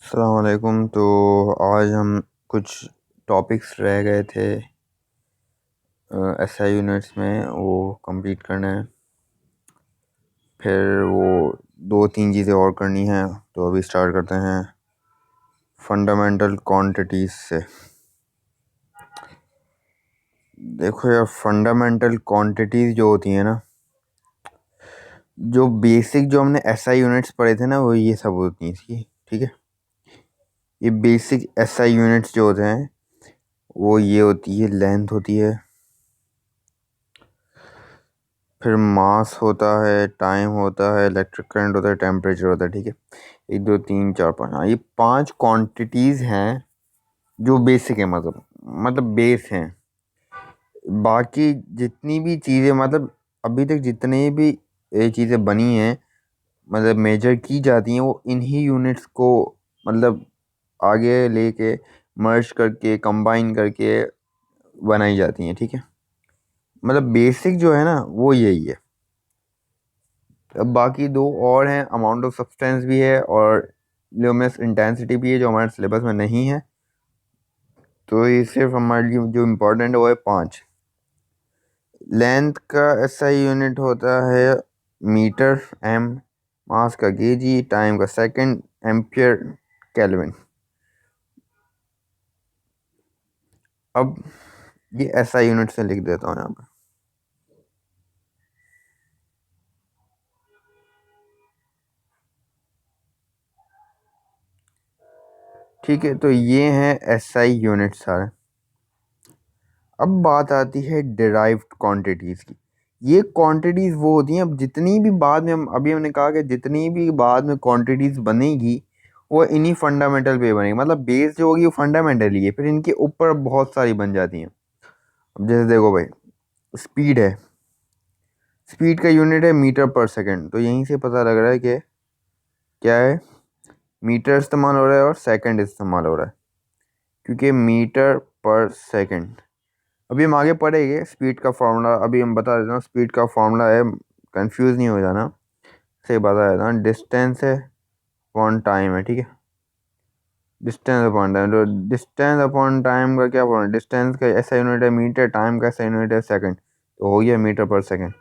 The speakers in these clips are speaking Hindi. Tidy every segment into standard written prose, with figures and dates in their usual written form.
अस्सलाम वालेकुम। तो आज हम कुछ टॉपिक्स रह गए थे एसआई यूनिट्स में, वो कंप्लीट करना है। फिर वो दो तीन चीज़ें और करनी हैं। तो अभी स्टार्ट करते हैं फंडामेंटल क्वांटिटीज़ से। देखो यार, फंडामेंटल क्वांटिटीज़ जो होती हैं ना, जो बेसिक जो हमने एसआई यूनिट्स पढ़े थे ना, वो ये सब होती हैं इसकी। ठीक है, ये बेसिक एसआई यूनिट्स जो होते हैं वो ये होती है, लेंथ होती है, फिर मास होता है, टाइम होता है, इलेक्ट्रिक करंट होता है, टेम्परेचर होता है। ठीक है, 1 2 3 4 5, हाँ ये 5 क्वांटिटीज़ हैं जो बेसिक है, मतलब बेस हैं। बाकी जितनी भी चीज़ें, मतलब अभी तक जितनी भी ये चीज़ें बनी हैं, मतलब मेजर की जाती हैं, वो इन्हीं यूनिट्स को मतलब आगे लेके मर्ज करके कंबाइन करके बनाई जाती हैं। ठीक है, मतलब बेसिक जो है ना वो यही है। अब बाकी दो और हैं, अमाउंट ऑफ सब्सटेंस भी है और ल्यूमिनस इंटेंसिटी भी है, जो हमारे सिलेबस में नहीं है। तो ये सिर्फ हमारे लिए जो इम्पोर्टेंट है वो है 5। लेंथ का एसआई यूनिट होता है मीटर, एम, मास का केजी, टाइम का सेकंड, एम्पियर, केल्विन। अब ये एसआई यूनिट से लिख देता हूँ यहाँ पर। ठीक है, तो ये हैं एसआई यूनिट सारे। अब बात आती है डिराइव्ड क्वांटिटीज़ की। ये क्वांटिटीज़ वो होती हैं, अब जितनी भी बाद में हम अभी हमने कहा कि जितनी भी बाद में क्वांटिटीज़ बनेगी वो इन्हीं फंडामेंटल पे बनेगी। मतलब बेस जो होगी वो फंडामेंटल ही है, फिर इनके ऊपर बहुत सारी बन जाती हैं। अब जैसे देखो भाई, स्पीड है, स्पीड का यूनिट है मीटर पर सेकंड। तो यहीं से पता लग रहा है कि क्या है, मीटर इस्तेमाल हो रहा है और सेकंड इस्तेमाल हो रहा है, क्योंकि मीटर पर सेकंड। अभी हम आगे पढ़ेंगे स्पीड का फार्मूला। अभी हम बता देता हूँ, स्पीड का फार्मूला है, कंफ्यूज नहीं हो जाना, से बता देता हूँ। डिस्टेंस है अपॉन टाइम है। ठीक है, डिस्टेंस अपॉन टाइम। तो डिस्टेंस अपॉन टाइम का क्या फॉर्मूला, डिस्टेंस का ऐसा यूनिट है मीटर, टाइम का ऐसा यूनिट है सेकंड। तो हो गया मीटर पर सेकंड।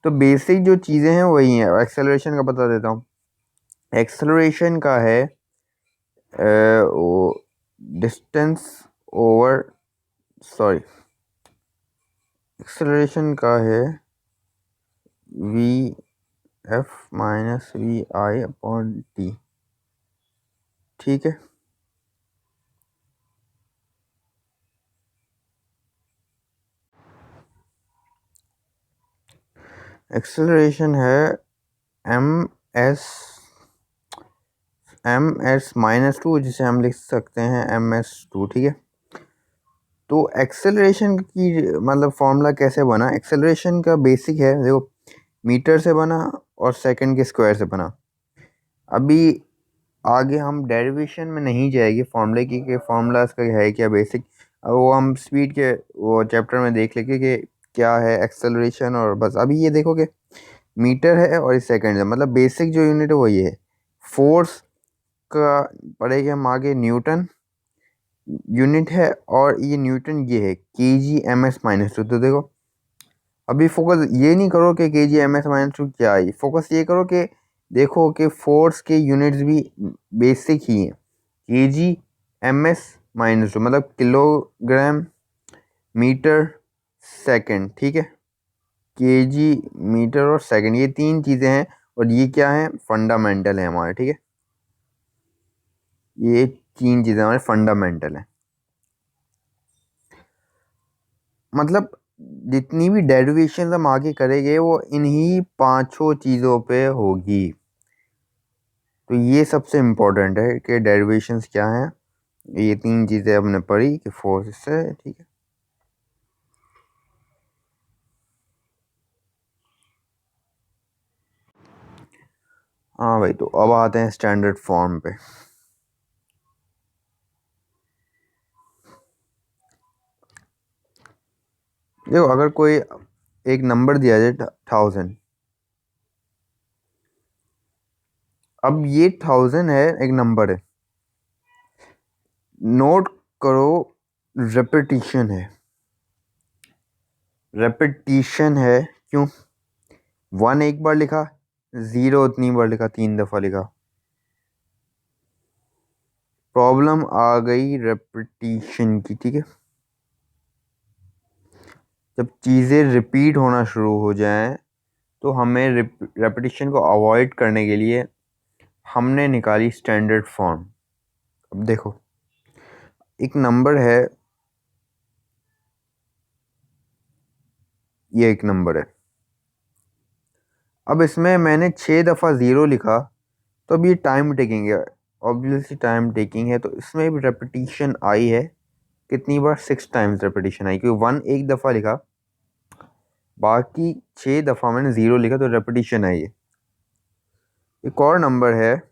तो बेसिक जो चीज़ें हैं वही हैं। एक्सेलरेशन का बता देता हूँ। एक्सेलरेशन का है वो डिस्टेंस ओवर, सॉरी, एक्सेलरेशन का है V F minus V I upon T. ठीक है, एक्सेलरेशन है एम एस, -2, जिसे हम लिख सकते हैं ms2। ठीक है, तो एक्सेलरेशन की मतलब फॉर्मूला कैसे बना। एक्सेलरेशन का बेसिक है, देखो, मीटर से बना और सेकंड के स्क्वायर से बना। अभी आगे हम डेरिवेशन में नहीं जाएगी फॉर्मूले की कि फॉर्मूला इसका है क्या बेसिक। अब वो हम स्पीड के वो चैप्टर में देख लेंगे कि क्या है एक्सेलरेशन। और बस अभी ये देखो कि मीटर है और इस सेकंड है, मतलब बेसिक जो यूनिट है वो ये है। फोर्स का पढ़ेंगे हम आगे, न्यूटन यूनिट है, और ये न्यूटन ये है kg/m²। तो देखो, अभी फोकस ये नहीं करो कि kg/m² क्या है, फोकस ये करो कि देखो कि फोर्स के यूनिट्स भी बेसिक ही हैं। kg/m², मतलब किलोग्राम मीटर सेकंड। ठीक है, केजी, मीटर और सेकंड, ये तीन चीज़ें हैं। और ये क्या है, फंडामेंटल है हमारे। ठीक है, ये तीन चीज़ें हमारे फंडामेंटल हैं। मतलब जितनी भी डेरिवेशन हम आगे करेंगे वो इन्हीं पांचों चीज़ों पे होगी। तो ये सबसे इम्पोर्टेंट है कि डेरिवेशंस क्या हैं। ये तीन चीज़ें हमने पढ़ी कि फोर्स से। ठीक है, हाँ भाई, तो अब आते हैं स्टैंडर्ड फॉर्म पे। देखो, अगर कोई एक नंबर दिया जाए 1000, अब ये 1000 है, एक नंबर है। नोट करो, रेपिटिशन है, रेपिटिशन है। क्यों? 1 एक बार लिखा, 0 उतनी बार लिखा, 3 दफा लिखा, प्रॉब्लम आ गई रेपिटिशन की। ठीक है, जब चीज़ें रिपीट होना शुरू हो जाएं तो हमें रेपिटिशन को अवॉइड करने के लिए हमने निकाली स्टैंडर्ड फॉर्म। अब देखो, एक नंबर है, ये एक नंबर है। अब इसमें मैंने 6 दफ़ा 0 लिखा, तो अब ये टाइम टेकिंग है, ऑब्वियसली टाइम टेकिंग है, तो इसमें भी रेपिटिशन आई है। कितनी बार? 6 टाइम्स रेपिटिशन आई, क्योंकि 1 एक दफ़ा लिखा, बाकी 6 दफ़ा मैंने 0 लिखा, तो रेपिटिशन आई है। एक और नंबर है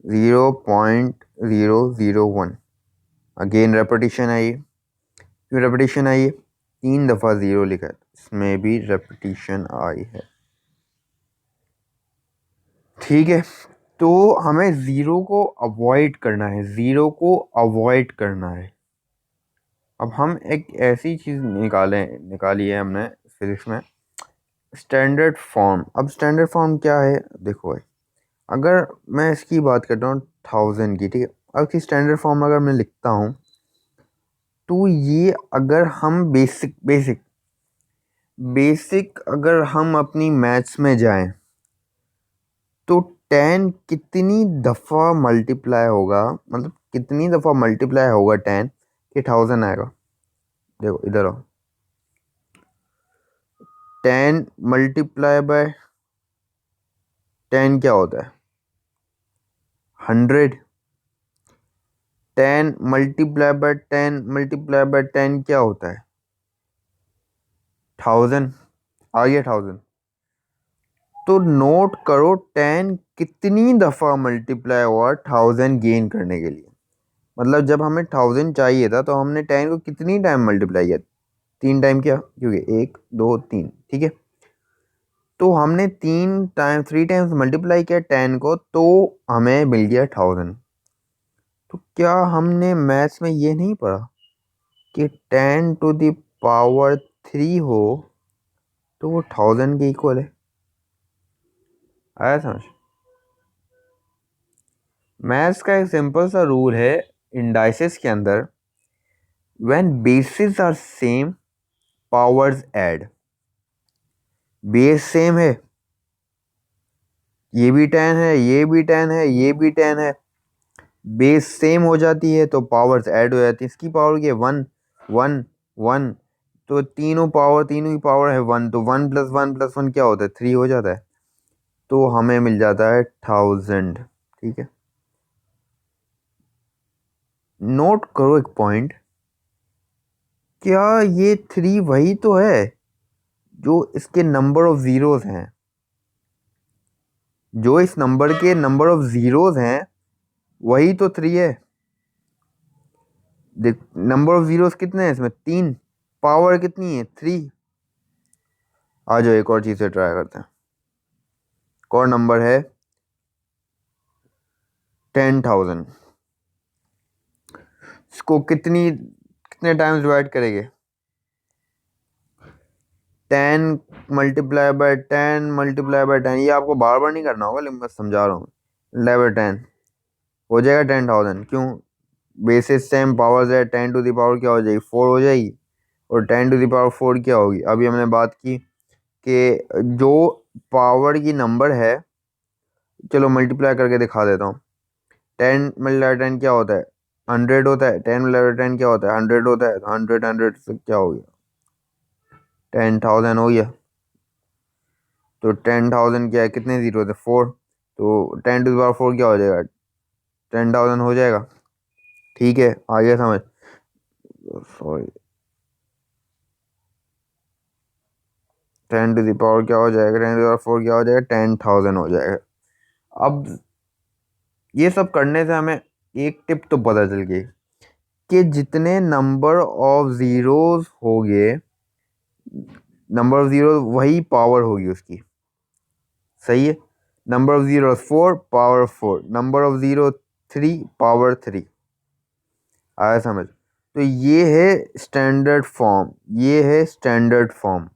0.001, अगेन रेपिटिशन आई है। क्यों रेपिटिशन आई है? 3 दफ़ा 0 लिखा है, इसमें भी रेपिटिशन आई है। ठीक है, तो हमें 0 को अवॉइड करना है, 0 को अवॉइड करना है। अब हम एक ऐसी चीज़ निकाली है हमने फिजिक्स में, स्टैंडर्ड फॉर्म। अब स्टैंडर्ड फॉर्म क्या है? देखो भाई, अगर मैं इसकी बात करता हूँ 1000 की, ठीक है, अब इसकी स्टैंडर्ड फॉर्म अगर मैं लिखता हूँ, तो ये अगर हम बेसिक बेसिक बेसिक अगर हम अपनी मैथ्स में जाएं, तो 10 कितनी दफ़ा मल्टीप्लाई होगा, मतलब कितनी दफ़ा मल्टीप्लाई होगा 10 कि 1000 आएगा। देखो इधर आओ, 10 मल्टीप्लाई बाय 10 क्या होता है? 100। 10 मल्टीप्लाई बाय 10 मल्टीप्लाई बाय 10 क्या होता है? 1000। आ गया 1000। तो नोट करो 10 कितनी दफ़ा मल्टीप्लाई हुआ 1000 गेन करने के लिए। मतलब जब हमें 1000 चाहिए था, तो हमने 10 को कितनी टाइम मल्टीप्लाई किया? 3 टाइम किया, क्योंकि 1 2 3, ठीक है। तो हमने 3 टाइम्स मल्टीप्लाई किया 10 को, तो हमें मिल गया 1000। तो क्या हमने मैथ्स में ये नहीं पढ़ा कि 10⁻³ हो तो वो 1000 के इक्वल है? आया समझ? मैथ्स का एक सिंपल सा रूल है इंडाइसेस के अंदर, when bases are same powers add. Base same है, ये भी 10 है, ये भी 10 है, ये भी 10 है, बेस सेम हो जाती है तो पावर्स ऐड हो जाती है। इसकी पावर क्या है? 1 1 1, तो तीनों की पावर है 1, तो 1 + 1 + 1 क्या होता है? 3 हो जाता है, तो हमें मिल जाता है 1000। ठीक है, नोट करो एक पॉइंट, क्या ये 3 वही तो है जो इसके नंबर ऑफ ज़ीरोज़ हैं? जो इस नंबर के नंबर ऑफ ज़ीरोज़ हैं वही तो 3 है। देख, नंबर ऑफ ज़ीरोज़ कितने हैं इसमें? 3, पावर कितनी है? 3। आ जाओ एक और चीज़ से ट्राई करते हैं। एक और नंबर है 10,000। इसको कितने टाइम्स डिवाइड करेंगे? 10 मल्टीप्लाई बाय 10 मल्टीप्लाई बाय 10, ये आपको बार बार नहीं करना होगा, लेकिन मैं समझा रहा हूँ। 11 हो जाएगा 10,000। क्यों? बेसिस सेम, पावर्स है, 10⁻⁴ क्या हो जाएगी? 4 हो जाएगी। और 10⁻⁴ क्या होगी? अभी हमने बात की कि जो पावर की नंबर है, चलो मल्टीप्लाई करके दिखा देता हूँ। 10 मल्टीप्लाई 10 क्या होता है? 100 होता है। 10 मल्टीप्लाई 10 क्या होता है? 100 होता है। 100 से क्या हो गया? 10,000 हो गया। तो 10,000 क्या है? कितने जीरो थे? 4। तो 10⁻⁴ क्या हो जाएगा? 10,000 हो जाएगा। ठीक है, आ गया समझ? सॉरी, 10 क्या हो जाएगा? 10⁻⁴ क्या हो जाएगा? 10,000 हो जाएगा। अब ये सब करने से हमें एक टिप तो पता चल गई कि जितने नंबर ऑफ ज़ीरोज़ होंगे, नंबर ऑफ ज़ीरो वही पावर होगी उसकी। सही है। Number of zero 4, power 4। Number of zero 3, power 3। आया समझ? तो ये है स्टैंडर्ड फॉर्म, ये है स्टैंडर्ड फॉर्म।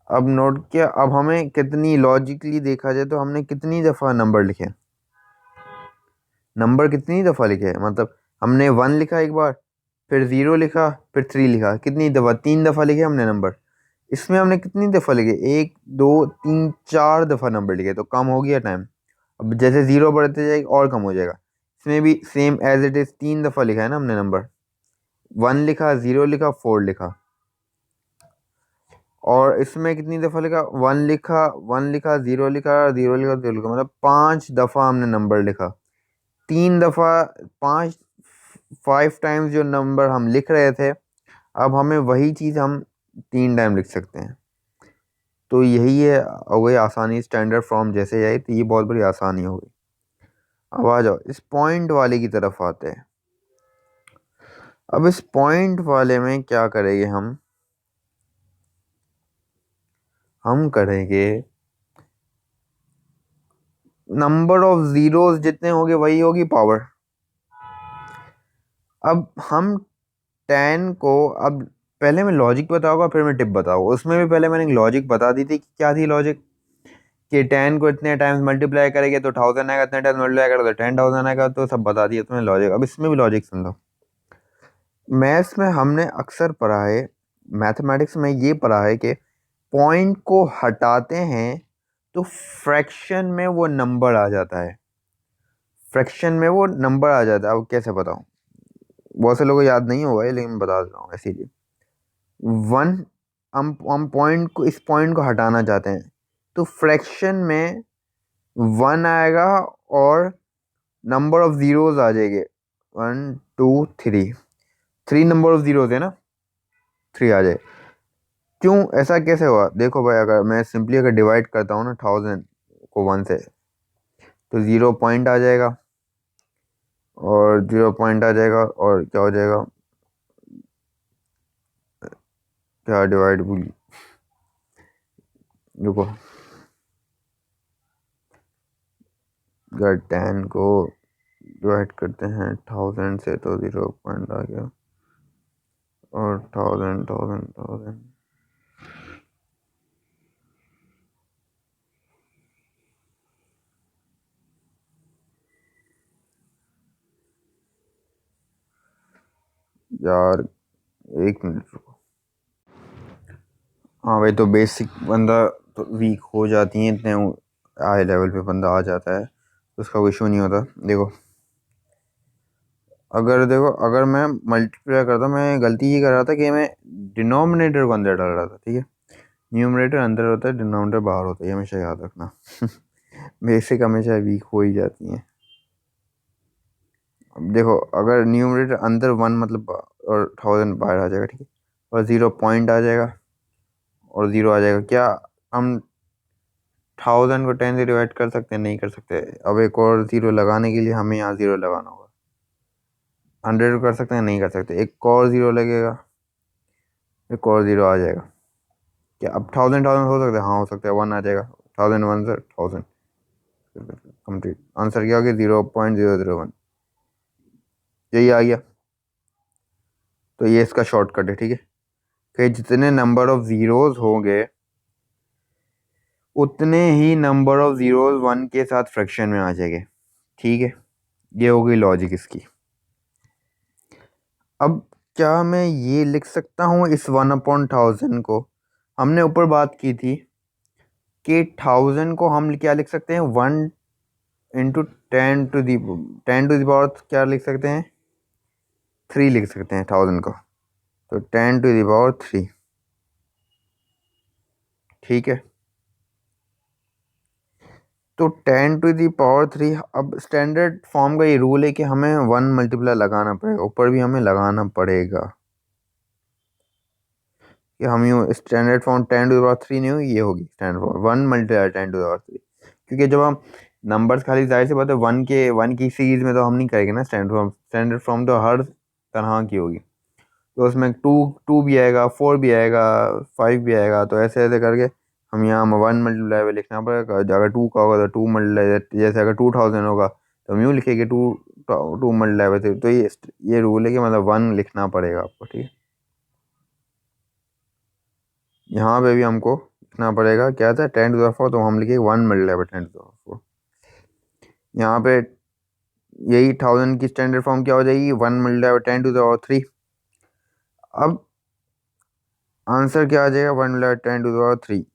अब नोट किया, अब हमें कितनी लॉजिकली देखा जाए तो हमने कितनी दफ़ा नंबर लिखे, नंबर कितनी दफ़ा लिखे, मतलब हमने 1 लिखा एक बार, फिर 0 लिखा, फिर 3 लिखा, कितनी दफ़ा, 3 दफ़ा लिखे हमने नंबर। इसमें हमने कितनी दफ़ा लिखे, 1 2 3 4 दफ़ा नंबर लिखे, तो कम हो गया टाइम। अब जैसे 0 बढ़ते जाएगा और कम हो जाएगा। इसमें भी सेम एज इट इज़ 3 दफ़ा लिखा है ना हमने नंबर, 1 लिखा, 0 लिखा, 4 लिखा। और इसमें कितनी दफ़ा लिखा, 1 लिखा, 1 लिखा, 0 लिखा, 0 लिखा, 0 लिखा, मतलब 5 दफ़ा हमने नंबर लिखा। 3 दफ़ा, 5 5 टाइम्स जो नंबर हम लिख रहे थे, अब हमें वही चीज़ हम 3 टाइम लिख सकते हैं। तो यही है, हो गई आसानी, स्टैंडर्ड फॉर्म जैसे आई तो ये बहुत बड़ी आसानी हो गई। अब आ जाओ इस पॉइंट वाले की तरफ आते हैं। अब इस पॉइंट वाले में क्या करेंगे हम करेंगे नंबर ऑफ जीरोस जितने होंगे वही होगी पावर। अब हम 10 को, अब पहले मैं लॉजिक बताऊंगा फिर मैं टिप बताऊंगा। उसमें भी पहले मैंने लॉजिक बता दी थी कि क्या थी लॉजिक, कि 10 को इतने टाइम्स मल्टीप्लाई करेंगे तो 1000 आएगा, इतने टाइम्स मल्टीप्लाई करेगा तो 10,000 आएगा, तो सब बता दिया तुम्हें लॉजिक। अब इसमें भी लॉजिक सुन लो। मैथ्स में हमने अक्सर पढ़ा है, मैथमेटिक्स में ये पढ़ा है कि पॉइंट को हटाते हैं तो फ्रैक्शन में वो नंबर आ जाता है, फ्रैक्शन में वो नंबर आ जाता है। अब कैसे बताऊं, बहुत से लोगों को याद नहीं होगा ये, लेकिन मैं बता देता हूँ इसीलिए। 1, हम पॉइंट को, इस पॉइंट को हटाना चाहते हैं तो फ्रैक्शन में 1 आएगा और नंबर ऑफ जीरोज आ जाएंगे, 1 2 3, 3 नंबर ऑफ जीरोज है ना, 3 आ जाए। क्यों, ऐसा कैसे हुआ, देखो भाई, अगर मैं सिंपली अगर डिवाइड करता हूँ ना 1000 को 1 से, तो 0 पॉइंट आ जाएगा, और 0 पॉइंट आ जाएगा, और क्या हो जाएगा, क्या डिवाइड भूल, रुको, अगर 10 को डिवाइड करते हैं 1000 से तो 0 पॉइंट आ गया, और 1000 यार, 1 मिनट रुको। हाँ भाई, तो बेसिक बंदा तो वीक हो जाती है, इतने हाई लेवल पे बंदा आ जाता है तो उसका कोई इशू नहीं होता। देखो, अगर मैं मल्टीप्लाई करता, मैं गलती ये कर रहा था कि मैं डिनोमिनेटर को अंदर डाल रहा था, ठीक है। न्यूमरेटर अंदर होता है, डिनोमिनेटर बाहर होता है, ये हमेशा याद रखना। बेसिक हमेशा वीक हो ही जाती हैं। अब देखो, अगर न्यूमरेटर अंदर 1 मतलब, और 1000 बाहर आ जाएगा, ठीक है, और 0 पॉइंट आ जाएगा, और 0 आ जाएगा। क्या हम 1000 को 10 से डिवाइड कर सकते हैं? नहीं कर सकते। अब एक और 0 लगाने के लिए हमें यहाँ 0 लगाना होगा। 100 को कर सकते हैं? नहीं कर सकते। एक और 0 लगेगा, एक और 0 आ जाएगा। क्या अब 1000 1000 हो सकता है? हाँ हो सकता है, 1 आ जाएगा, 1000 1 से 1000 कंप्लीट। आंसर क्या हो गया? 0.001, यही आ गया। तो ये इसका शॉर्टकट है, ठीक है, कि जितने नंबर ऑफ जीरोज होंगे उतने ही नंबर ऑफ जीरोज 1 के साथ फ्रैक्शन में आ जाएंगे, ठीक है। ये हो गई लॉजिक इसकी। अब क्या मैं ये लिख सकता हूँ इस 1/1000 को, हमने ऊपर बात की थी कि 1000 को हम क्या लिख सकते हैं, 1 इंटू 10 टू द पावर क्या लिख सकते हैं, 3 लिख सकते हैं 1000 को, तो 10 टू द पावर 3, ठीक है। तो 10 टू द पावर 3, अब स्टैंडर्ड फॉर्म का ये रूल है कि हमें 1 मल्टीप्लाई लगाना पड़ेगा, ऊपर भी हमें लगाना पड़ेगा, कि हम यूँ standard form 10 to the power 3 नहीं होगी, ये होगी standard form 1 multiply 10 to the power 3। क्योंकि जब हम नंबर्स, खाली जाहिर सी बात है, 1 की सीरीज में तो हम नहीं करेंगे ना स्टैंडर्ड फॉर्म। स्टैंडर्ड फॉर्म तो हर तरह की होगी, तो उसमें टू टू भी आएगा, 4 भी आएगा, 5 भी आएगा, तो ऐसे ऐसे करके हम यहाँ 1 मल्टीप्लाई में लिखना पड़ेगा। अगर 2 का होगा तो 2 मल्टीप्लाई, जैसे अगर 2000 होगा तो हम यूँ लिखेंगे टू टू मल्टीप्लाई बाई 3। तो ये रूल है कि मतलब 1 लिखना पड़ेगा आपको, ठीक है। यहाँ पे भी हमको लिखना पड़ेगा, क्या था 10⁴, तो हम लिखेंगे 1 मल्टीप्लाई बाई 10⁴। यहाँ पे यही 1000 की स्टैंडर्ड फॉर्म क्या हो जाएगी, 1 मल्टीप्लाई बाई 10⁻3। अब आंसर क्या आ जाएगा, 1 मल्टीप्लाई 10⁻3।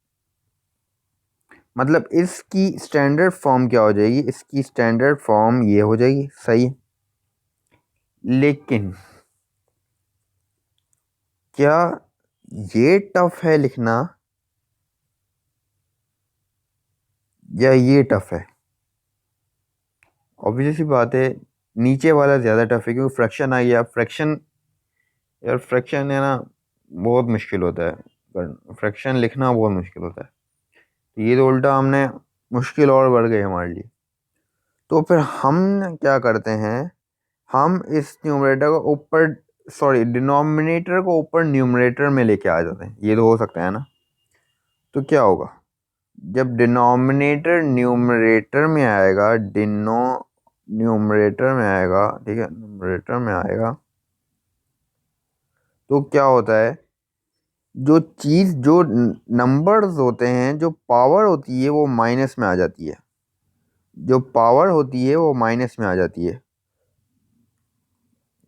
मतलब इसकी स्टैंडर्ड फॉर्म क्या हो जाएगी, इसकी स्टैंडर्ड फॉर्म ये हो जाएगी, सही। लेकिन क्या ये टफ है लिखना या ये टफ है? ऑब्वियस सी बात है, नीचे वाला ज़्यादा टफ है, क्योंकि फ्रैक्शन आ गया। फ्रैक्शन यार, फ्रैक्शन है ना, बहुत मुश्किल होता है, पर फ्रैक्शन लिखना बहुत मुश्किल होता है। तो ये तो उल्टा हमने मुश्किल और बढ़ गई हमारे लिए। तो फिर हम क्या करते हैं, हम इस न्यूमरेटर को ऊपर, सॉरी डिनोमिनेटर को ऊपर न्यूमरेटर में लेके आ जाते हैं। ये तो हो सकता है ना। तो क्या होगा, जब डिनोमिनेटर न्यूमरेटर में आएगा, न्यूमरेटर में आएगा, ठीक है, न्यूमरेटर में आएगा, तो क्या होता है, जो चीज़, जो नंबर्स होते हैं, जो पावर होती है वो माइनस में आ जाती है। जो पावर होती है वो माइनस में आ जाती है।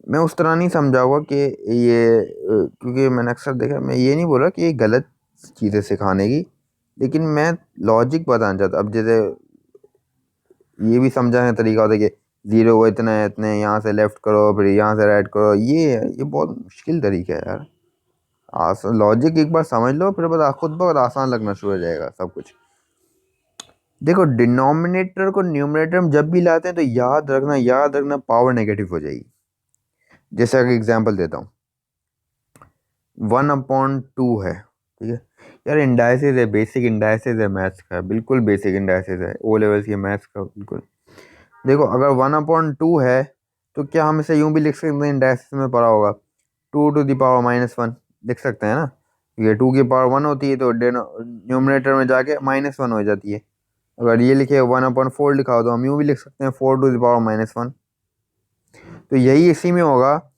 मैं उस तरह नहीं समझाऊंगा कि ये क्योंकि मैंने अक्सर देखा, मैं ये नहीं बोल रहा कि ये गलत चीज़ें सिखाने की, लेकिन मैं लॉजिक बताना चाहता। अब जैसे ये भी समझाने का तरीका होता है कि जीरो को इतना है, इतने यहाँ से लेफ्ट करो, फिर यहाँ से राइट करो, ये बहुत मुश्किल तरीका है यार। आसान लॉजिक एक बार समझ लो, फिर बस खुद बहुत आसान लगना शुरू हो जाएगा सब कुछ। देखो, डिनोमिनेटर को न्यूमरेटर में जब भी लाते हैं तो याद रखना पावर नेगेटिव हो जाएगी। जैसे अगर एग्जांपल देता हूँ, 1/2 है, ठीक है। यार इंडाइसिस है, बेसिक इंडाइसिस है मैथ्स का, बिल्कुल बेसिक इंडाइसिस है ओ लेवल्स के मैथ्स का, बिल्कुल। देखो, अगर 1/2 है तो क्या हम इसे यूं भी लिख सकते हैं, इंडाइसिस में पढ़ा होगा 2⁻⁻1 लिख सकते हैं ना। ये 2 की पावर 1 होती है तो न्यूमरेटर में जाके -1 हो जाती है। अगर ये लिखे 1/4 लिखा हो तो हम यूं भी लिख सकते हैं 4⁻⁻1। तो यही इसी में होगा।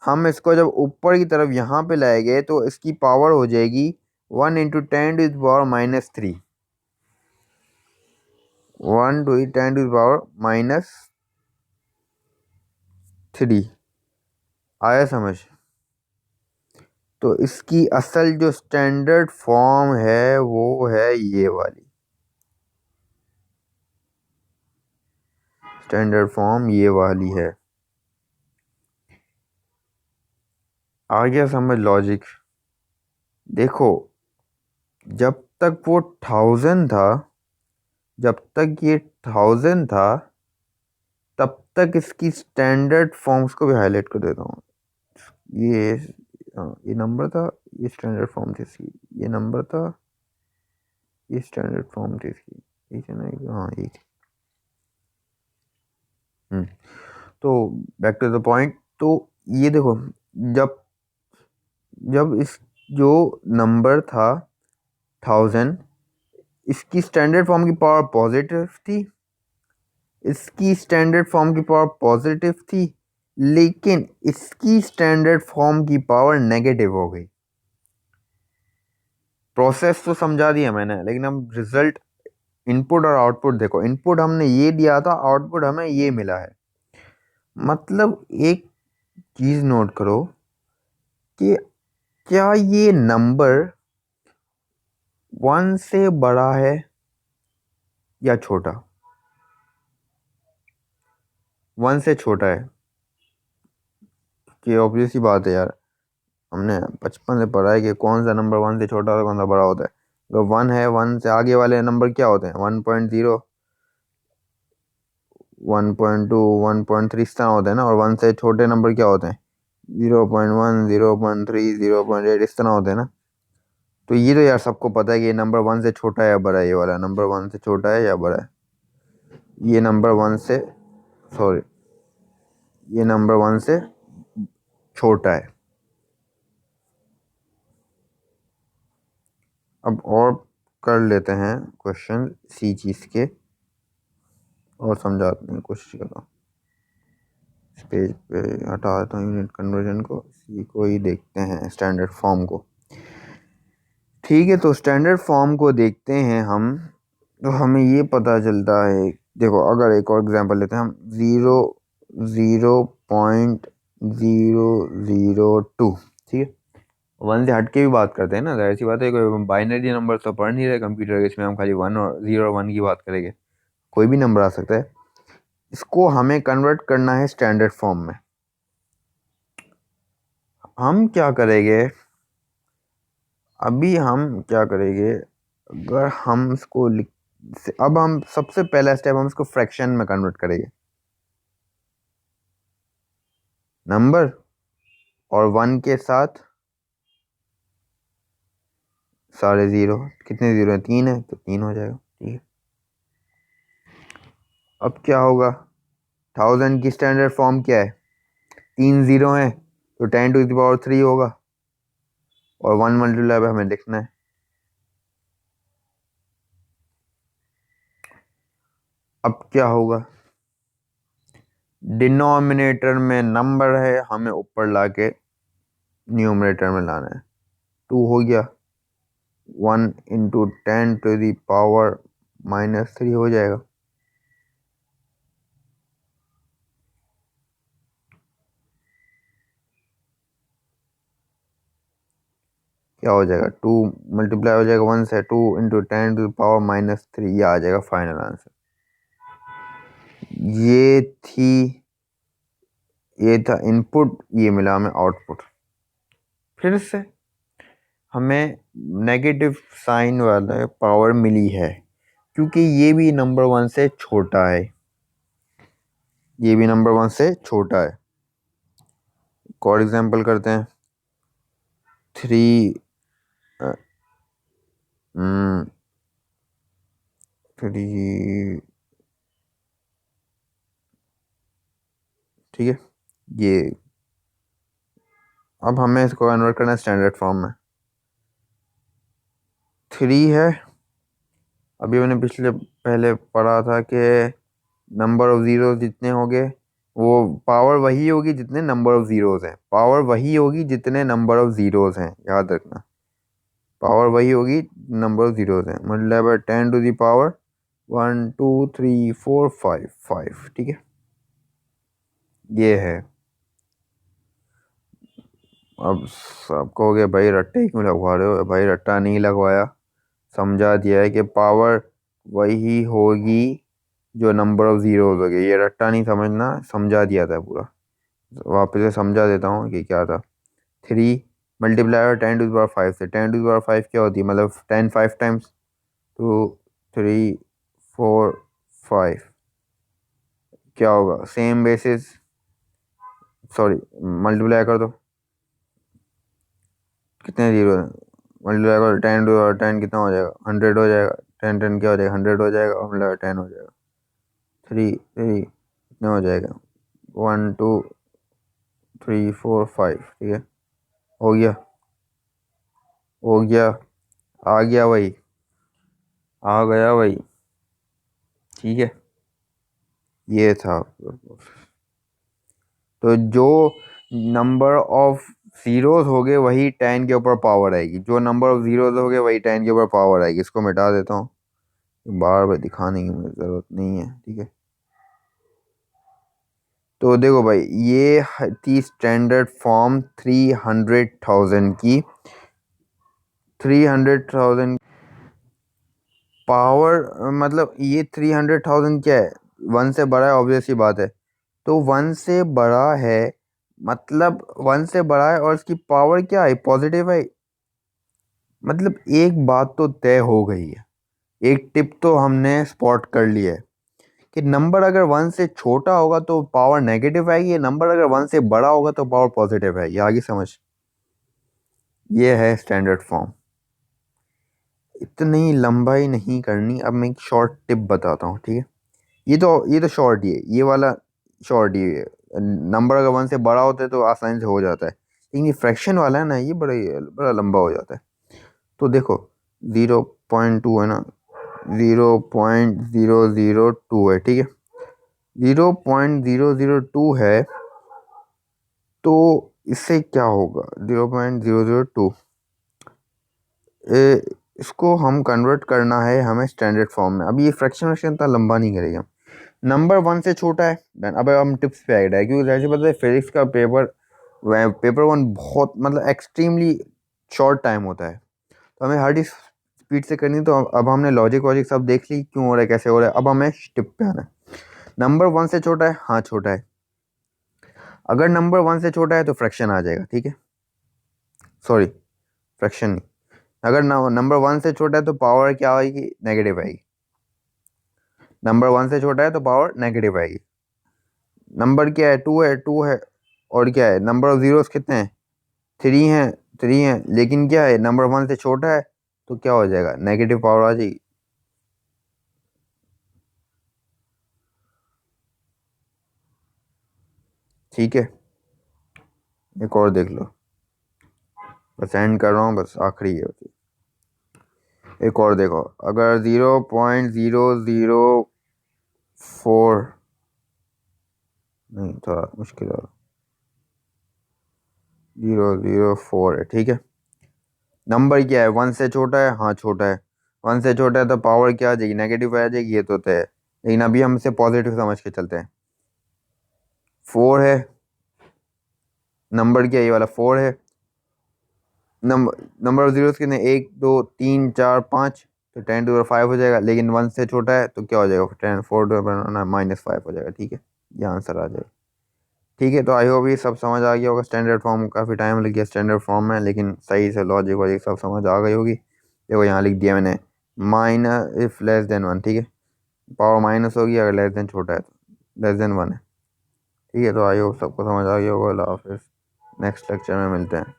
हम इसको जब ऊपर की तरफ यहाँ पे लाएंगे तो इसकी पावर हो जाएगी 1 × 10⁻³ 1 × 10⁻³ आया समझ। तो इसकी असल जो स्टैंडर्ड फॉर्म है वो है ये वाली, स्टैंडर्ड फॉर्म ये वाली है। आ गया समझ लॉजिक। देखो, जब तक वो 1000 था, जब तक ये 1000 था, तब तक इसकी स्टैंडर्ड फॉर्म्स को भी हाईलाइट कर देता हूँ। ये ये नंबर था, ये स्टैंडर्ड फॉर्म थी इसकी, ये नंबर था, ये स्टैंडर्ड फॉर्म थी इसकी, ठीक है ना। हाँ, ये थी। तो बैक टू द पॉइंट। तो ये देखो, जब जब इस जो नंबर था 1000, इसकी स्टैंडर्ड फॉर्म की पावर पॉजिटिव थी, इसकी स्टैंडर्ड फॉर्म की पावर पॉजिटिव थी, लेकिन इसकी स्टैंडर्ड फॉर्म की पावर नेगेटिव हो गई। प्रोसेस तो समझा दिया मैंने, लेकिन अब रिजल्ट, इनपुट और आउटपुट देखो। इनपुट हमने ये दिया था, आउटपुट हमें ये मिला है। मतलब एक चीज नोट करो कि क्या ये नंबर 1 से बड़ा है या छोटा, 1 से छोटा है। कि ऑब्वियस ही बात है यार, हमने बचपन से पढ़ा है कि कौन सा नंबर 1 से छोटा होता है, कौन सा बड़ा होता है। अगर 1 है, 1 से आगे वाले नंबर क्या होते हैं, 1.0, 1.2, 1.3 इस तरह होते हैं ना। और 1 से छोटे नंबर क्या होते हैं, 0.1, 0.3, 0.8 इस तरह होते हैं ना। तो ये तो यार सबको पता है कि ये नंबर 1 से छोटा है या बड़ा है, ये वाला नंबर 1 से छोटा है या बड़ा है। ये नंबर 1 से, सॉरी, ये नंबर 1 से छोटा है। अब और कर लेते हैं क्वेश्चन सी चीज़ के। और समझाने की कोशिश करता हूँ। इस पेज पे हटा देता हूँ यूनिट कन्वर्जन को, इसी को ही देखते हैं स्टैंडर्ड फॉर्म को। ठीक है, तो स्टैंडर्ड फॉर्म को देखते हैं हम, तो हमें ये पता चलता है। देखो, अगर एक और एग्जांपल लेते हैं हम, 0.002, ठीक है, 1 से हट के भी बात करते हैं ना, जाहिर सी बात है, कोई बाइनरी नंबर तो पढ़ नहीं रहे कंप्यूटर के, इसमें हम खाली 1 और 0 और 1 की बात करेंगे, कोई भी नंबर आ सकता है। इसको हमें कन्वर्ट करना है स्टैंडर्ड फॉर्म में। हम क्या करेंगे, अभी हम क्या करेंगे, अगर हम इसको अब हम सबसे पहला स्टेप हम इसको फ्रैक्शन में कन्वर्ट करेंगे। नंबर और 1 के साथ सारे जीरो, कितने जीरो हैं, 3 है, तो 3 हो जाएगा। ठीक है, अब क्या होगा, 1000 की स्टैंडर्ड फॉर्म क्या है, 3 जीरो है, तो 10⁻³ होगा, और 1 मल्टीप्लाई हमें लिखना है। अब क्या होगा, डिनोमिनेटर में नंबर है, हमें ऊपर लाके न्यूमरेटर में लाना है। 2 हो गया, 1 इंटू 10⁻³ हो जाएगा। क्या हो जाएगा, 2 मल्टीप्लाई हो जाएगा 1 से, 2 इंटू 10⁻³ ये आ जाएगा फाइनल आंसर। ये था इनपुट, ये मिला हमें आउटपुट। फिर से हमें नेगेटिव साइन वाला पावर मिली है, क्योंकि ये भी नंबर 1 से छोटा है, ये भी नंबर 1 से छोटा है। एक और एग्जाम्पल करते हैं, 3 3, ठीक है, ये अब हमें इसको कन्वर्ट करना है स्टैंडर्ड फॉर्म में। 3 है, अभी मैंने पहले पढ़ा था कि नंबर ऑफ जीरो जितने होंगे, वो पावर वही होगी जितने नंबर ऑफ जीरोस हैं, पावर वही होगी जितने नंबर ऑफ जीरोस हैं, याद रखना, पावर वही होगी नंबर ऑफ जीरोस हैं, मल्टीप्लाई बाय 10⁻⁴ 1 2 3 4 5 5। ठीक है, ये है। अब सब कहोगे भाई रट्टे क्यों लगवा रहे हो, भाई रट्टा नहीं लगवाया, समझा दिया है कि पावर वही होगी जो नंबर ऑफ जीरोस हो गए, ये रट्टा नहीं समझना, समझा दिया था पूरा, वापस से समझा देता हूँ कि क्या था। 3 मल्टीप्लाई और 10⁻⁵ से, 10⁻⁵ क्या होती है, मतलब 10 5 टाइम्स, 2 3 4 5, क्या होगा, सेम बेसिस, सॉरी, मल्टीप्लाई कर दो, कितने जीरो हैं, मल्टीप्लाई करो, 10 कितना हो जाएगा, 100 हो जाएगा, 10 10 क्या हो जाएगा, 100 हो जाएगा, और मतलब 10 हो जाएगा, 3 3 कितना हो जाएगा, 1 2 3 4 5। ठीक है, हो गया, हो गया, आ गया वही, आ गया वही। ठीक है, ये था। तो जो नंबर ऑफ जीरोस हो गए वही 10 के ऊपर पावर आएगी, जो नंबर ऑफ जीरोस हो गए वही 10 के ऊपर पावर आएगी। इसको मिटा देता हूँ, बार बार दिखाने की मुझे ज़रूरत नहीं है। ठीक है, तो देखो भाई, ये थी स्टैंडर्ड फॉर्म 300,000 की, 300,000 पावर, मतलब ये 300,000 क्या है, 1 से बड़ा है, ऑब्वियस ही बात है। तो 1 से बड़ा है, मतलब 1 से बड़ा है और इसकी पावर क्या है, पॉजिटिव है। मतलब एक बात तो तय हो गई है, एक टिप तो हमने स्पॉट कर लिया है कि नंबर अगर 1 से छोटा होगा तो पावर नेगेटिव आएगी, नंबर अगर 1 से बड़ा होगा तो पावर पॉजिटिव है। ये आगे समझ, ये है स्टैंडर्ड फॉर्म। इतनी लंबाई नहीं करनी, अब मैं एक शॉर्ट टिप बताता हूँ। ठीक है, ये तो शॉर्ट ही है, ये वाला शॉर्ट ही है। नंबर अगर 1 से बड़ा होता है तो आसानी से हो जाता है, लेकिन ये फ्रैक्शन वाला है ना, ये बड़ा बड़ा लंबा हो जाता है। तो देखो, 0.2 है ना, 0.002 है। ठीक है, 0.002 है, तो इससे क्या होगा? 0.002, इसको हम कन्वर्ट करना है हमें स्टैंडर्ड फॉर्म में। अभी ये फ्रैक्शन इतना लंबा नहीं करेगा। नंबर 1 से छोटा है देन, अब हम टिप्स पे आए, क्योंकि जैसे पता है फिजिक्स का पेपर 1 बहुत मतलब एक्सट्रीमली शॉर्ट टाइम होता है, तो हमें हर चीज़ स्पीड से करनी है। तो अब हमने लॉजिक वॉजिक सब देख ली क्यों हो रहा है कैसे हो रहा है, अब हमें टिप पे आना है। नंबर 1 से छोटा है, हाँ छोटा है। अगर नंबर 1 से छोटा है तो फ्रैक्शन आ जाएगा, ठीक है, सॉरी फ्रैक्शन नहीं। अगर नंबर 1 से छोटा है तो पावर क्या आएगी? नेगेटिव आएगी। नंबर 1 से छोटा है तो पावर नेगेटिव आएगी। नंबर क्या है? 2 है, 2 है। और क्या है? नंबर ऑफ जीरोस कितने हैं? 3 हैं, 3 हैं। लेकिन क्या है, नंबर 1 से छोटा है तो क्या हो जाएगा? नेगेटिव पावर आ जाएगी। ठीक है, एक और देख लो, बस एंड कर रहा हूँ, बस आखिरी है। एक और देखो, अगर 0.004, नहीं थोड़ा मुश्किल है, 0.004 है, ठीक है। नंबर क्या है? 1 से छोटा है, हाँ छोटा है। 1 से छोटा है तो पावर क्या आ जाएगी? नेगेटिव आ जाएगी, ये तो तय है। लेकिन अभी हम इसे पॉजिटिव समझ के चलते हैं। 4 है, नंबर क्या है? ये वाला 4 है। नंबर ऑफ जीरोस कितने? 1 2 3 4 5, तो 10⁵ हो जाएगा। लेकिन 1 से छोटा है तो क्या हो जाएगा? 10⁴ हो जाएगा, ठीक है, ये आंसर आ जाएगा। ठीक है, तो आई होप ये सब समझ आ गया होगा। स्टैंडर्ड फॉर्म काफ़ी टाइम लग गया स्टैंडर्ड फॉर्म में, लेकिन सही से लॉजिक वॉजिक सब समझ आ गई होगी। देखो यहाँ लिख दिया मैंने, माइनस इफ लेस देन 1, ठीक है, पावर माइनस होगी अगर लेस देन छोटा है, तो लेस देन 1 है। ठीक है, तो आई होप सबको समझ आ गया होगा। अल्लाह हाफिज़, नेक्स्ट लेक्चर में मिलते हैं।